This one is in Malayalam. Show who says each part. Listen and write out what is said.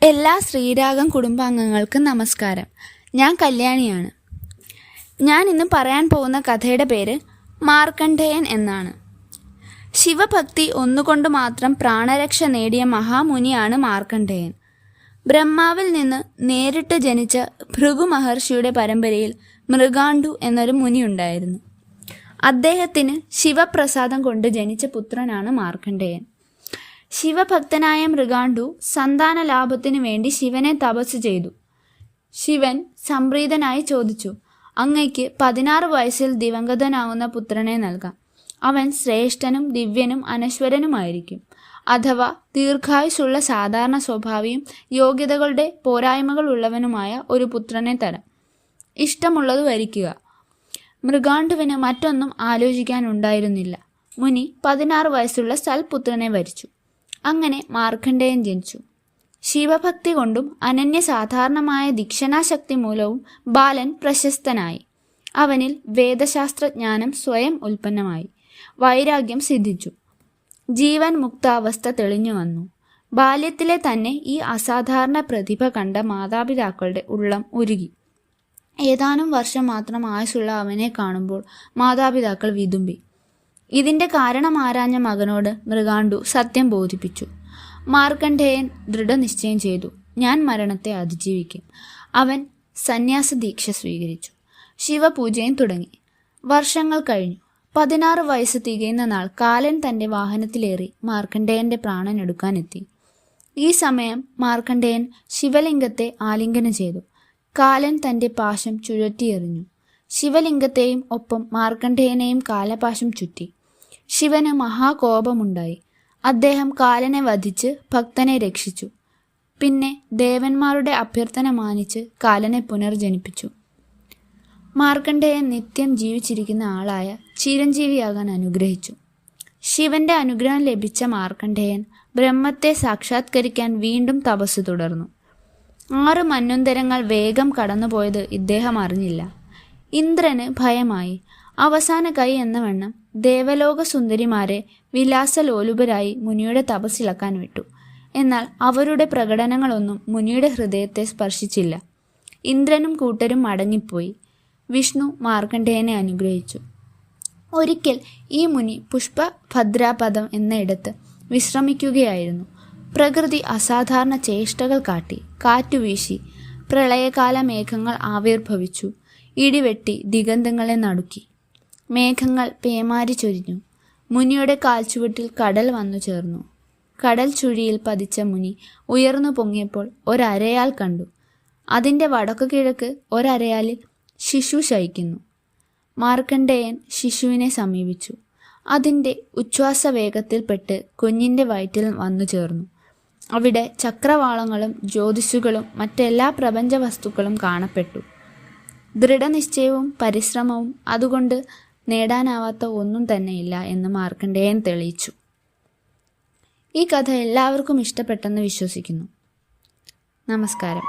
Speaker 1: എല്ലാ ശ്രീരാഗം കുടുംബാംഗങ്ങൾക്കും നമസ്കാരം. ഞാൻ കല്യാണിയാണ്. ഞാൻ ഇന്ന് പറയാൻ പോകുന്ന കഥയുടെ പേര് മാർക്കണ്ഡേയൻ എന്നാണ്. ശിവഭക്തി ഒന്നുകൊണ്ട് മാത്രം പ്രാണരക്ഷ നേടിയ മഹാമുനിയാണ് മാർക്കണ്ഡേയൻ. ബ്രഹ്മാവിൽ നിന്ന് നേരിട്ട് ജനിച്ച ഭൃഗു മഹർഷിയുടെ പരമ്പരയിൽ മൃഗാണ്ടു എന്നൊരു മുനിയുണ്ടായിരുന്നു. അദ്ദേഹത്തിന് ശിവപ്രസാദം കൊണ്ട് ജനിച്ച പുത്രനാണ് മാർക്കണ്ഡേയൻ. ശിവഭക്തനായ മൃഗാണ്ടു സന്താന ലാഭത്തിനു വേണ്ടി ശിവനെ തപസ് ചെയ്തു. ശിവൻ സംപ്രീതനായി ചോദിച്ചു, അങ്ങയ്ക്ക് 16 വയസ്സിൽ ദിവംഗതനാവുന്ന പുത്രനെ നൽകാം. അവൻ ശ്രേഷ്ഠനും ദിവ്യനും അനശ്വരനുമായിരിക്കും. അഥവാ ദീർഘായുസുള്ള സാധാരണ സ്വഭാവിയും യോഗ്യതകളുടെ പോരായ്മകൾ ഉള്ളവനുമായ ഒരു പുത്രനെ തരാം. ഇഷ്ടമുള്ളത് വരിക്കുക. മൃഗാണ്ടുവിന് മറ്റൊന്നും ആലോചിക്കാനുണ്ടായിരുന്നില്ല. മുനി 16 വയസ്സുള്ള സൽപുത്രനെ വരിച്ചു. അങ്ങനെ മാർക്കണ്ഡേയൻ ജനിച്ചു. ശിവഭക്തി കൊണ്ടും അനന്യസാധാരണമായ ദീക്ഷണാശക്തി മൂലവും ബാലൻ പ്രശസ്തനായി. അവനിൽ വേദശാസ്ത്രജ്ഞാനം സ്വയം ഉൽപ്പന്നമായി. വൈരാഗ്യം സിദ്ധിച്ചു. ജീവൻ മുക്താവസ്ഥ തെളിഞ്ഞു വന്നു. ബാല്യത്തിലെ തന്നെ ഈ അസാധാരണ പ്രതിഭ കണ്ട മാതാപിതാക്കളുടെ ഉള്ളം ഉരുകി. ഏതാനും വർഷം മാത്രം ആയുസുള്ള അവനെ കാണുമ്പോൾ മാതാപിതാക്കൾ വിതുമ്പി. ഇതിന്റെ കാരണം ആരാഞ്ഞ മകനോട് മൃഗാണ്ടു സത്യം ബോധിപ്പിച്ചു. മാർക്കണ്ഡേയൻ ദൃഢനിശ്ചയം ചെയ്തു, ഞാൻ മരണത്തെ അതിജീവിക്കും. അവൻ സന്യാസ ദീക്ഷ സ്വീകരിച്ചു. ശിവപൂജയും തുടങ്ങി. വർഷങ്ങൾ കഴിഞ്ഞു. 16 വയസ്സ് തികയുന്ന നാൾ കാലൻ തന്റെ വാഹനത്തിലേറി മാർക്കണ്ഡേയന്റെ പ്രാണൻ എടുക്കാനെത്തി. ഈ സമയം മാർക്കണ്ഡേയൻ ശിവലിംഗത്തെ ആലിംഗനം ചെയ്തു. കാലൻ തന്റെ പാശം ചുഴറ്റിയെറിഞ്ഞു. ശിവലിംഗത്തെയും ഒപ്പം മാർക്കണ്ഡേയനെയും കാലപാശം ചുറ്റി. ശിവന് മഹാകോപമുണ്ടായി. അദ്ദേഹം കാലനെ വധിച്ച് ഭക്തനെ രക്ഷിച്ചു. പിന്നെ ദേവന്മാരുടെ അഭ്യർത്ഥന മാനിച്ച് കാലനെ പുനർജനിപ്പിച്ചു. മാർക്കണ്ഡേയൻ നിത്യം ജീവിച്ചിരിക്കുന്ന ആളായ ചിരഞ്ജീവിയാകാൻ അനുഗ്രഹിച്ചു. ശിവന്റെ അനുഗ്രഹം ലഭിച്ച മാർക്കണ്ഡേയൻ ബ്രഹ്മത്തെ സാക്ഷാത്കരിക്കാൻ വീണ്ടും തപസ് തുടർന്നു. 6 മന്വന്തരങ്ങൾ വേഗം കടന്നുപോയത് ഇദ്ദേഹം അറിഞ്ഞില്ല. ഇന്ദ്രന് ഭയമായി. അവസാന കൈ എന്ന വണ്ണം ദേവലോക സുന്ദരിമാരെ വിലാസലോലുപരായി മുനിയുടെ തപസ്സിളക്കാൻ വിട്ടു. എന്നാൽ അവരുടെ പ്രകടനങ്ങളൊന്നും മുനിയുടെ ഹൃദയത്തെ സ്പർശിച്ചില്ല. ഇന്ദ്രനും കൂട്ടരും മടങ്ങിപ്പോയി. വിഷ്ണു മാർക്കണ്ഡേയനെ അനുഗ്രഹിച്ചു. ഒരിക്കൽ ഈ മുനി പുഷ്പഭദ്രാപദം എന്നയിടത്ത് വിശ്രമിക്കുകയായിരുന്നു. പ്രകൃതി അസാധാരണ ചേഷ്ടകൾ കാട്ടി. കാറ്റുവീശി. പ്രളയകാല മേഘങ്ങൾ ആവിർഭവിച്ചു. ഇടിവെട്ടി ദിഗന്ധങ്ങളെ നടുക്കി. മേഘങ്ങൾ പേമാരി ചൊരിഞ്ഞു. മുനിയുടെ കാൽച്ചുവട്ടിൽ കടൽ വന്നു ചേർന്നു. കടൽ ചുഴിയിൽ പതിച്ച മുനി ഉയർന്നു പൊങ്ങിയപ്പോൾ ഒരരയാൽ കണ്ടു. അതിൻ്റെ വടക്കു കിഴക്ക് ഒരരയാലിൽ ശിശു ശയിക്കുന്നു. മാർക്കണ്ഡേയൻ ശിശുവിനെ സമീപിച്ചു. അതിൻ്റെ ഉച്ഛ്വാസവേഗത്തിൽപ്പെട്ട് കുഞ്ഞിൻ്റെ വയറ്റിൽ വന്നു ചേർന്നു. അവിടെ ചക്രവാളങ്ങളും ജ്യോതിഷുകളും മറ്റെല്ലാ പ്രപഞ്ച വസ്തുക്കളും കാണപ്പെട്ടു. ദൃഢനിശ്ചയവും പരിശ്രമവും അതുകൊണ്ട് നേടാനാവാത്ത ഒന്നും തന്നെയില്ല എന്ന് മാർക്കണ്ഡേയൻ തെളിയിച്ചു. ഈ കഥ എല്ലാവർക്കും ഇഷ്ടപ്പെട്ടെന്ന് വിശ്വസിക്കുന്നു. നമസ്കാരം.